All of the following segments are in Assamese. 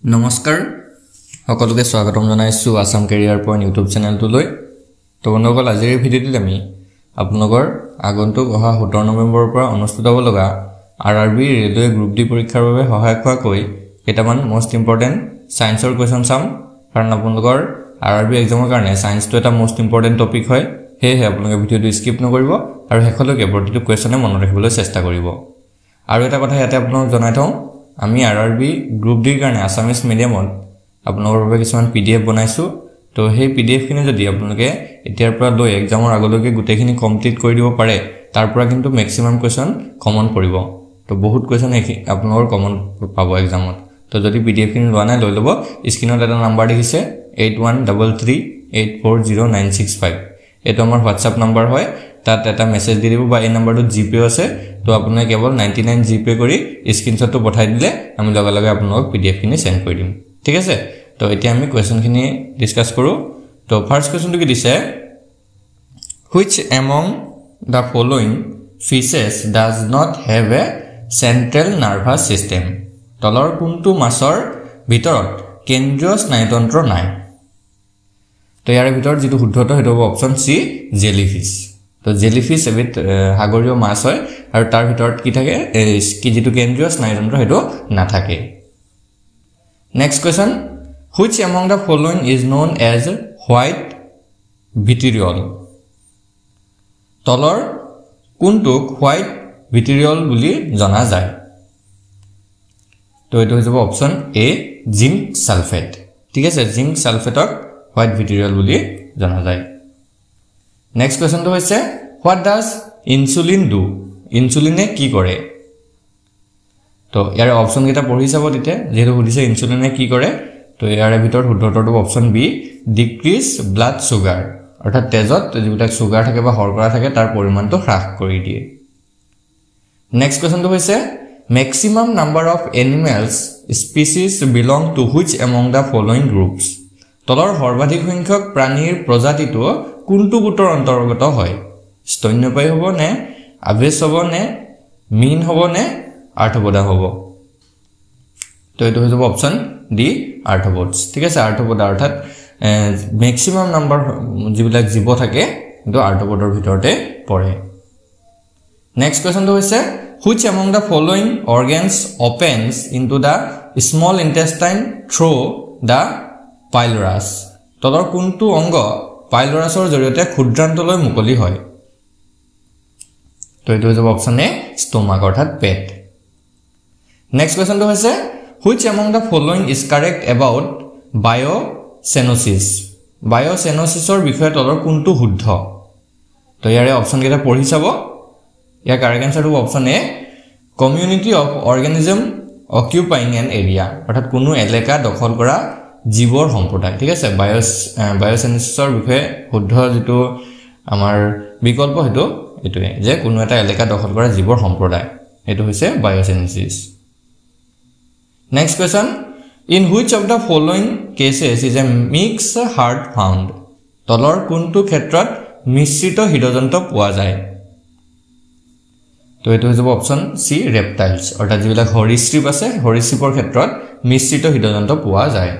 নমস্কাৰ সকলোকে স্বাগতম জনাইছো আসাম কেৰিয়াৰ পইণ্ট ইউটিউব চেনেলটোলৈ তো বন্ধুসকল আজিৰ ভিডিঅ'টোত আমি আপোনালোকৰ আগন্তুক অহা 17 নৱেম্বৰৰ পৰা অনুষ্ঠিত হ'ব লগা আৰআৰবি ৰেলৱে গ্ৰুপ ডি পৰীক্ষাৰ বাবে সহায়ক হোৱাকৈ কেইটামান মোষ্ট ইম্পৰ্টেণ্ট সায়েন্সৰ কোৱেশ্যন চাম কাৰণ আপোনালোকৰ আৰআৰবি এক্সামৰ কাৰণে সায়েন্সটো এটা মোষ্ট ইম্পৰ্টেণ্ট টপিক হয় সেয়ে আপোনালোকে ভিডিঅ'টো স্কিপ নকৰিব আৰু শেষলৈকে প্ৰতিটো কোৱেশ্যনে মনত ৰাখিবলৈ চেষ্টা কৰিব আৰু এটা কথা ইয়াতে আপোনাক জনাই থওঁ আমি আৰআৰবি গ্ৰুপ ডিৰ কাৰণে আসামিজ মিডিয়ামত আপোনালোকৰ বাবে কিছুমান পিডিএফ বনাইছো তো সেই পিডিএফ খিনি যদি আপোনালোকে এতিয়াৰ পৰা লৈ এক্সামৰ আগলৈকে গুটেখিনি কমপ্লিট কৰি দিব পাৰে তাৰ পৰা কিন্তু মেক্সিমাম কোৱেশ্যন কমন পৰিব তো বহুত কোৱেশ্যন আপোনালোকৰ কমন পাব এক্সামত তো যদি পিডিএফ খিনি লোৱা নাই লৈ ল'ব স্ক্ৰিনত এটা নাম্বাৰ দেখিছে 8133840965 এটো আমাৰ WhatsApp নাম্বাৰ হয় তাত এটা মেছেজ দি দিব বা এই নাম্বাৰটো জিপে আছে তো আপোনালোকে কেৱল 99 জিপে কৰি স্ক্ৰিনশ্বটটো পঠাই দিলে আমি লগে লগে আপোনালোকক পিডিএফ খিনি সেন্ড কৰি দিম ঠিক আছে তো এতিয়া আমি কোৱেশ্যন খিনি ডিসকাস কৰো তো ফাৰ্স্ট কোৱেশ্যনটো কি দিছে which among the following fishes does not have a central nervous system তলৰ কোনটো মাছৰ ভিতৰত কেন্দ্ৰীয় স্নায়ুতন্ত্ৰ নাই তো ইয়াৰ ভিতৰত যেটো শুদ্ধত হেটো হ'ব অপচন সি জেলিফিশ তো জেলিফিশ এবিধ সাগৰীয় মাছ হয় আৰু তাৰ ভিতৰত কি থাকে কি যেটো কেন্দ্ৰীয় স্নায়ুতন্ত্ৰ হেটো নাথাকে next question which among the following is known as white vitriol তলৰ কোনটোক white vitriol বুলি জনা যায় তো এটো হ'ব অপচন এ জিংক সালফেট ঠিক আছে জিংক সালফেটক white vitriol বুলি জনা যায় নেক্সট কোৱেশ্যনটো হৈছে what does insulin do ইনসুলিনে কি কৰে তো ইয়াৰ অপচন কেটা পঢ়ি চাব দিতে যেটো সুধিছে ইনসুলিনে কি কৰে তো ইয়াৰ ভিতৰত শুদ্ধটো option B decrease blood sugar অৰ্থাৎ তেজত যিবিলাক সুগাৰ থাকে বা শৰ্কৰা থাকে তাৰ পৰিমাণটো হ্ৰাস কৰি দিয়ে নেক্সট কোৱেশ্যনটো হৈছে maximum number of animals species belong to which among the following groups তলৰ সৰ্বাধিক সংখ্যক প্ৰাণীৰ প্ৰজাতিটো কোনটো গোটৰ অন্তৰ্গত হয় স্তন্যপায়ী হ'ব নে আভেশ হ'ব নে মিন হ'ব নে আৰ্থ্ৰোপোডা হ'ব তো এটো হ'ব অপচন ডি আৰ্থ্ৰোপোডস ঠিক আছে আৰ্থ্ৰোপোডা অৰ্থাৎ ম্যাক্সিমাম নাম্বাৰ যিবিলাক জীৱ থাকে কিন্তু আৰ্থ্ৰোপোডৰ ভিতৰতে পৰে নেক্সট কোৱেশ্যনটো হৈছে which among the following organs opens into the small intestine through the pylorus তলৰ কোনটো অংগ পাইলৰাছৰ জৰিয়তে ক্ষুদ্ৰান্তলৈ মুকলি হয় তো এটো হ'ব অপচন এ ষ্টমাক অৰ্থাৎ পেট নেক্সট কোৱেশ্যনটো হৈছে which among the following is correct about biocenosis biocenosisৰ বিষয়ে তলৰ কোনটো শুদ্ধ তো ইয়াৰে অপচন কেটা পঢ়ি চাব ইয়াৰ কাৰেক্ট আনসাৰ হ'ব option A community of organism occupying an area অৰ্থাৎ কোনো এলেকা দখল কৰা জীৱৰ সম্প্ৰদায় ঠিক আছে বায়োসেনসিছৰ বিষয়ে শুদ্ধ যেটো আমাৰ বিকল্প হেতু এটোৱে যে কোনো এটা এলেকা দখল কৰা জীৱৰ সম্প্ৰদায় এটো হৈছে biocenosis next question in which of the following cases is a mixed heart found তলৰ কোনটো ক্ষেত্ৰত মিশ্ৰিত হৃদযন্ত্ৰ পোৱা যায় তো এটো হ'ব অপচন সি ৰেপটাইলছ অৰ্থাৎ যিবিলাক হৰিসৃপ আছে হৰিসৃপৰ ক্ষেত্ৰত মিশ্ৰিত হৃদযন্ত্ৰ পোৱা যায়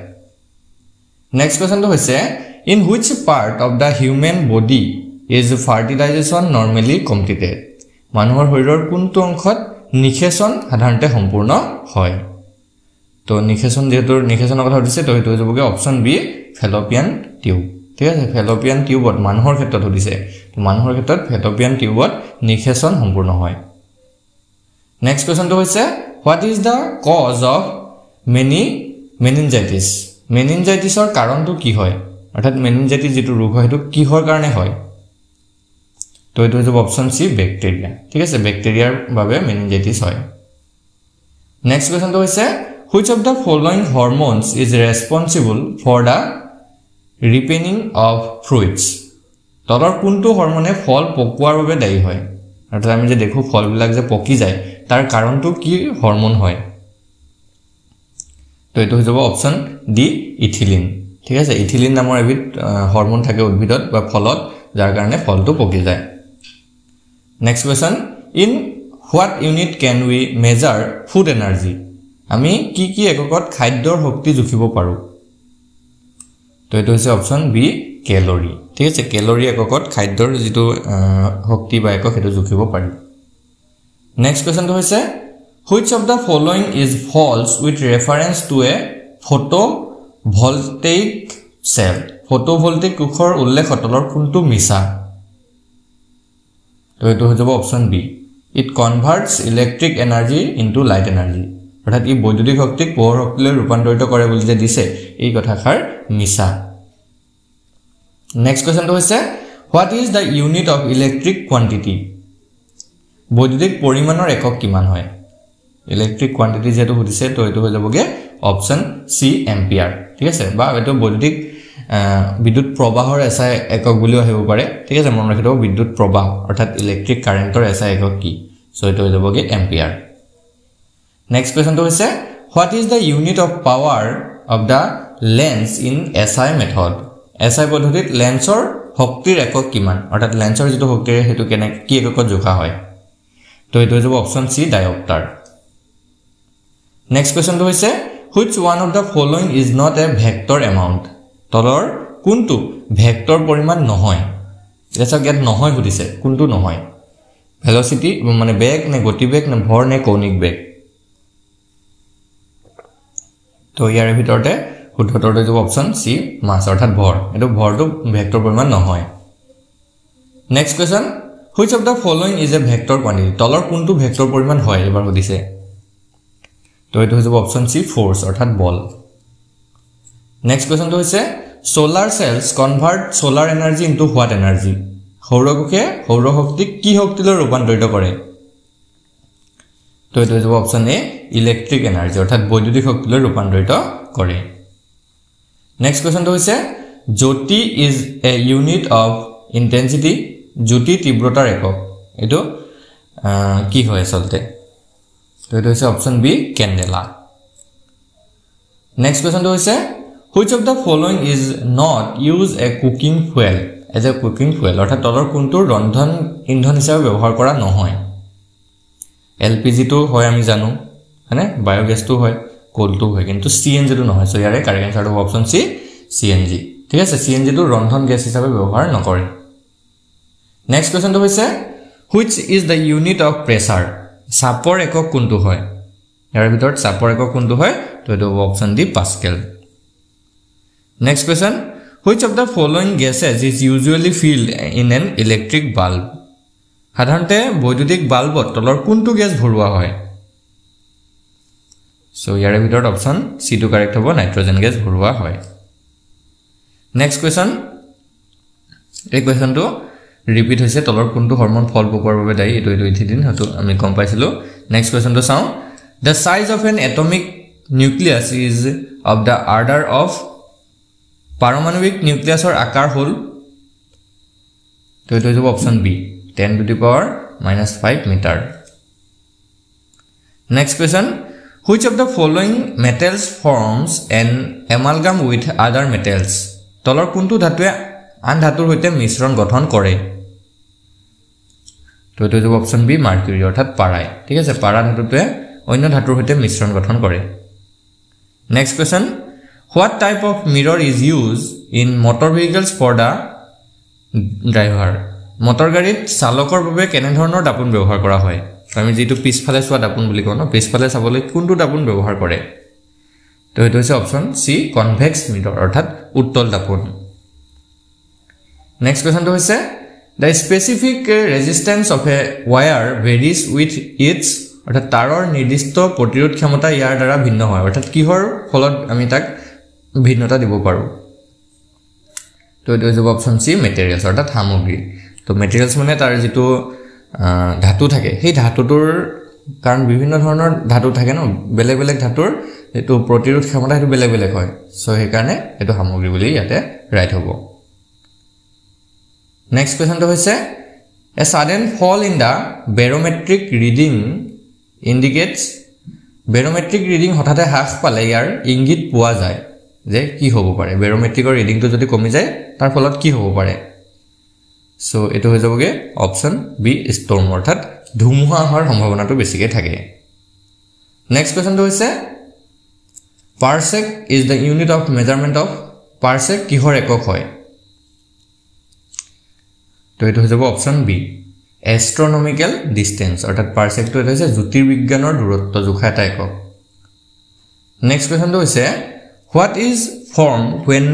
নেক্সট কোৱেশ্যনটো হৈছে in which part of the human body is fertilization normally completed মানুহৰ শৰীৰৰ কোনটো অংশত নিষেচন সাধাৰণতে সম্পূৰ্ণ হয় তো নিষেচন যেহেতু নিষেচনৰ কথা দিছে তো এটো হ'বগে অপচন বি ফেলোপিয়ান টিউব ঠিক আছে ফেলোপিয়ান টিউবত মানুহৰ ক্ষেত্ৰত দিছে তো মানুহৰ ক্ষেত্ৰত ফেলোপিয়ান টিউবত নিষেচন সম্পূৰ্ণ হয় নেক্সট কোৱেশ্যনটো হৈছে what is the cause of meningitis মেনিনজাইটিছৰ কাৰণটো কি হয় অৰ্থাৎ মেনিনজাইটিছ যেটো ৰোগ হয় হেতু কিহৰ কাৰণে হয় তো এটো হ'ব অপচন সি ব্যাকটেৰিয়া ঠিক আছে ব্যাকটেৰিয়াৰ বাবে মেনিনজাইটিছ হয় নেক্সট কোৱেশ্যনটো হৈছে which of the following hormones is responsible for the ripening of fruits তলৰ কোনটো হৰমনে ফল পকুৱাৰ বাবে দায়ী হয় অৰ্থাৎ আমি যে দেখো ফলবিলাক যে পকি যায় তাৰ কাৰণটো কি হৰমন হয় তো এটো হ'ব অপচন ডি ইথিলিন ঠিক আছে ইথিলিন নামৰ এবিধ হৰমন থাকে উদ্ভিদত বা ফলত যাৰ কাৰণে ফলটো পকি যায় next question in what unit can we measure food energy আমি কি কি এককত খাদ্যৰ শক্তি জুখিব পাৰো তো এটো হৈছে অপচন বি ক্যালোৰি ঠিক আছে ক্যালোৰি এককত খাদ্যৰ যেটো শক্তি বা একক হেতু জুখিব পাৰি নেক্সট কোৱেশ্চন তো হৈছে which of the following is false with reference to a photovoltaic cell photovoltaic কোষৰ উল্লেখ অতলৰ কোনটো মিছা তো এটো হৈ যাব option B it converts electric energy into light energy অৰ্থাৎ ই বৈদ্যুতিক শক্তিক পোহৰ শক্তিলৈ ৰূপান্তৰিত কৰে বুলি যে দিছে এই কথাষাৰ মিছা নেক্সট কোৱেশ্চন তো হৈছে what is the unit of electric quantity বৈদ্যুতিক পৰিমাণৰ একক কিমান হয় ইলেক্ট্ৰিক কোয়ান্টিটি যেটো হদিছে তো এটো হৈ যাবগে অপচন সি এম্পিয়াৰ ঠিক আছে বা এটো বৈদ্যুতিক বিদ্যুৎ প্ৰবাহৰ এসআই একক বুলি আহিব পাৰে ঠিক আছে মন ৰাখিব বিদ্যুৎ প্ৰবাহ অৰ্থাৎ ইলেক্ট্ৰিক কাৰেন্টৰ এসআই একক কি সো এটো হৈ যাবগে এম্পিয়াৰ নেক্সট কোৱেশ্চন তো হৈছে what is the unit of power of the lens in SI method SI পদ্ধতিত লেন্সৰ শক্তিৰ একক কিমান অৰ্থাৎ লেন্সৰ যেটো শক্তিৰ হেতু কেনে কি এককত জোখা হয় তো এটো হৈ যাব option C dioptre Next question to hoise which one of the following is not a vector amount তলৰ কোনটো ভেক্টৰ পৰিমাণ নহয় এটা গেট নহয় হদিছে কোনটো নহয় ভেলোসিটি মানে বেগ নে গতি বেগ নে ভৰ নে কৌণিক বেগ তো ইয়াৰ ভিতৰতে শুদ্ধতৰ হৈ যাব অপচন সি মাস অৰ্থাৎ ভৰ এটো ভৰটো ভেক্টৰ পৰিমাণ নহয় next question which of the following is a vector quantity তলৰ কোনটো ভেক্টৰ পৰিমাণ হয় এবাৰ হদিছে তো এটো হৈ যাব অপচন সি ফোৰ্স অৰ্থাৎ বল নেক্সট কোৱেশ্চন তো হৈছে solar cells convert solar energy into what energy সৌৰকোষে সৌৰ শক্তিক কি শক্তিলৈ ৰূপান্তৰিত কৰে তো এটো হৈ যাব অপচন এ ইলেক্ট্ৰিক এনাৰ্জি অৰ্থাৎ বৈদ্যুতিক শক্তিলৈ ৰূপান্তৰিত কৰে নেক্সট কোৱেশ্চন তো হৈছে জ্যোতি is a unit of intensity জ্যোতি তীব্ৰতাৰ একক এটো কি হয় চলতে তো এটো হৈছে option B candela next question তো হৈছে which of the following is not use a cooking fuel as a cooking fuel অৰ্থাৎ তলৰ কোনটো ৰন্ধন ইন্ধন হিচাপে ব্যৱহাৰ কৰা নহয় এলপিজি তো হয় আমি জানো মানে বায়োগ্যাস তো হয় কোল তো হয় কিন্তু সিএনজি তো নহয় সো ইয়াৰে কাৰেক্ট আনসাৰ হ'ব অপচন সি সিএনজি ঠিক আছে সিএনজি তো ৰন্ধন গ্যাস হিচাপে ব্যৱহাৰ নকৰে নেক্সট কোৱেশ্চন তো হৈছে which is the unit of pressure চাপৰ একক কোনটো হয় ইয়াৰ ভিতৰত চাপৰ একক কোনটো হয় তো এটো option D pascal next question which of the following gases is usually filled in an electric bulb সাধাৰণতে বৈদ্যুতিক বাল্বত তলৰ কোনটো গ্যাস ভৰোৱা হয় সো ইয়াৰ ভিতৰত অপচন সি টু কাৰেক্ট হ'ব নাইট্ৰজেন গ্যাস ভৰোৱা হয় নেক্সট কোৱেশ্চন এই কোৱেশ্চনটো ৰিপিট হৈছে তলৰ কোনটো হৰমন ফল পকৰ বাবে দায়ী এটো ইথিলিন হতো আমি কম পাইছিলো নেক্সট কোৱেশ্চন তো চাও the size of an atomic nucleus is of the order of পাৰমাণবিক নিউক্লিয়াছৰ আকাৰ হল তো এটো হ'ব option B 10 to the power -5 meter next question which of the following metals forms an amalgam with other metals তলৰ কোনটো ধাতুৱে আন ধাতুৰ হৈতে মিশ্ৰণ গঠন কৰে তো এটো হ'ব অপচন বি মাৰ্কুৰী অৰ্থাৎ পাৰাই ঠিক আছে পাৰা ধাতুটোৱে অন্য ধাতুৰ হৈতে মিশ্ৰণ গঠন কৰে next question what type of mirror is used in motor vehicles for the driver motor গাড়ীত চালকৰ বাবে কেনে ধৰণৰ দাপোন ব্যৱহাৰ কৰা হয় আমি যেটো পিছফালে সোৱা দাপোন বুলি কওঁ ন পিছফালে চাবলৈ কোনটো দাপোন ব্যৱহাৰ কৰে তো এটো হৈছে অপচন সি কনভেক্স মিৰৰ অৰ্থাৎ উত্তল দাপোন নেক্সট কোৱেশ্চন তো হৈছে the specific resistance of a wire varies with its অৰ্থাৎ তাৰৰ নিৰ্দিষ্ট প্ৰতিৰোধ ক্ষমতা ইয়াৰ দ্বাৰা ভিন্ন হয় অৰ্থাৎ কিহৰ ফলত আমি তাক ভিন্নতা দিব পাৰো তো এটো হৈছে অপচন সি মেটেৰিয়েলছ অৰ্থাৎ সামগ্ৰী তো মেটেৰিয়েলছ মানে তাৰ যেটো ধাতু থাকে সেই ধাতুটোৰ কাৰণ বিভিন্ন ধৰণৰ ধাতু থাকে ন বেলেগ বেলেগ ধাতুৰ এটো প্ৰতিৰোধ ক্ষমতা এটো বেলেগ বেলেগ হয় সো সেই কাৰণে এটো সামগ্ৰী বুলি ইয়াতে ৰাইট হ'ব নেক্সট কোৱেশ্চন তো হৈছে a sudden fall in the barometric reading indicates barometric reading হঠাতে হ্ৰাস পালে ইয়াৰ ইংগিত পোৱা যায় যে কি হ'ব পাৰে barometricৰ ৰিডিংটো যদি কমি যায় তাৰ ফলত কি হ'ব পাৰে সো এটো হৈ যাবগে অপচন বি ষ্টৰ্ম অৰ্থাৎ ধুমুহা হোৱাৰ সম্ভাৱনাটো বেছিকৈ থাকে নেক্সট কোৱেশ্চন তো হৈছে parsec is the unit of measurement of parsec কিহৰ একক হয় তো এটো হৈ যাব অপচন বি এষ্ট্ৰোনমিক্যাল ডিসটেন্স অৰ্থাৎ পাৰ্সেকটো এটা হৈছে জ্যোতিৰ্বিজ্ঞানৰ দূৰত্ব জোখা এটা একক নেক্সট কোৱেশ্চনটো হৈছে what is form when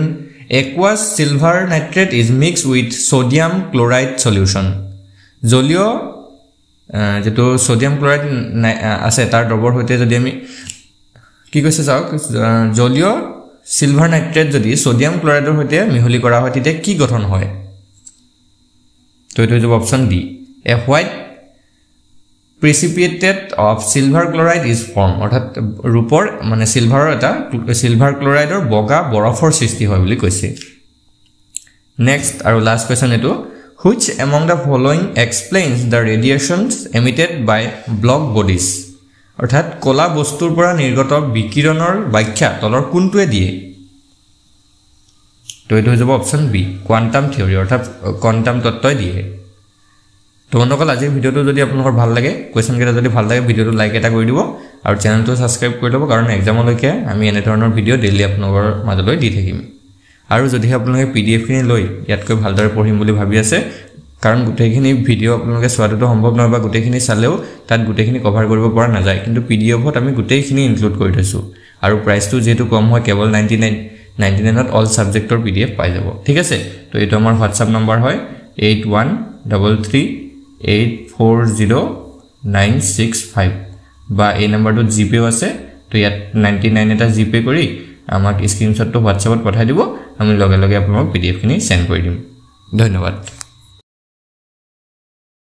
aqueous silver nitrate is mixed with sodium chloride solution জলীয় যেটো সোডিয়াম ক্লোৰাইড আছে তাৰ দ্ৰৱৰ হৈতে যদি আমি কি কৈছে চাওক জলীয় সিলভাৰ নাইট্ৰেট যদি সোডিয়াম ক্লোৰাইডৰ হৈতে মিহলি কৰা হয় তেতিয়া কি গঠন হয় তো এটো হ'ব option D a white precipitate of silver chloride is formed অৰ্থাৎ ৰূপৰ মানে সিলভাৰৰ এটা সিলভাৰ ক্লোৰাইডৰ বগা বৰফৰ সৃষ্টি হয় বুলি কৈছে নেক্সট আৰু লাষ্ট কোৱেশ্চন এটো which among the following explains the radiations emitted by black bodies অৰ্থাৎ কলা বস্তুৰ পৰা নিৰ্গত বিকিৰণৰ ব্যাখ্যা তলৰ কোনটোৱে দিয়ে তো এটো হ'ব অপচন বি কোৱান্টাম থিওৰি অৰ্থাৎ কোৱান্টাম তত্ত্বই দিয়ে তো বন্ধুসকল আজিৰ ভিডিওটো যদি আপোনালোকৰ ভাল লাগে কোৱেশ্চন কেইটা যদি ভাল লাগে ভিডিওটো লাইক এটা কৰি দিব আৰু চেনেলটো সাবস্ক্ৰাইব কৰি ল'ব কাৰণ এক্সামলৈকে আমি এনে ধৰণৰ ভিডিও ডেইলি আপোনালোকৰ মাজলৈ দি থাকিম আৰু যদি আপোনালোকে পিডিএফ খিনি লৈ ইয়াতকৈ ভালদৰে পঢ়িম বুলি ভাবি আছে কাৰণ গুটেইখিনি ভিডিও আপোনালোকে চোৱাটো সম্ভৱ নহয় বা গুটেইখিনি চালেও তাত গুটেইখিনি কভাৰ কৰিব পৰা নাযায় কিন্তু পিডিএফত আমি গুটেইখিনি ইনক্লুড কৰি থৈছো আৰু প্ৰাইচটো যেটো কম হয় কেৱল 99 ত অল সাবজেক্টৰ পিডিএফ পাই যাব ঠিক আছে তো এটো আমাৰ WhatsApp নম্বৰ হয় 8133840965 বা এই নম্বৰটো জিপে আছে তো ইয়াত 99 এটা জিপে কৰি আমাক স্ক্ৰিনশ্বটটো WhatsAppত পঠাই দিব আমি লগে লগে আপোনাক পিডিএফ খিনি সেন্ড কৰি দিম ধন্যবাদ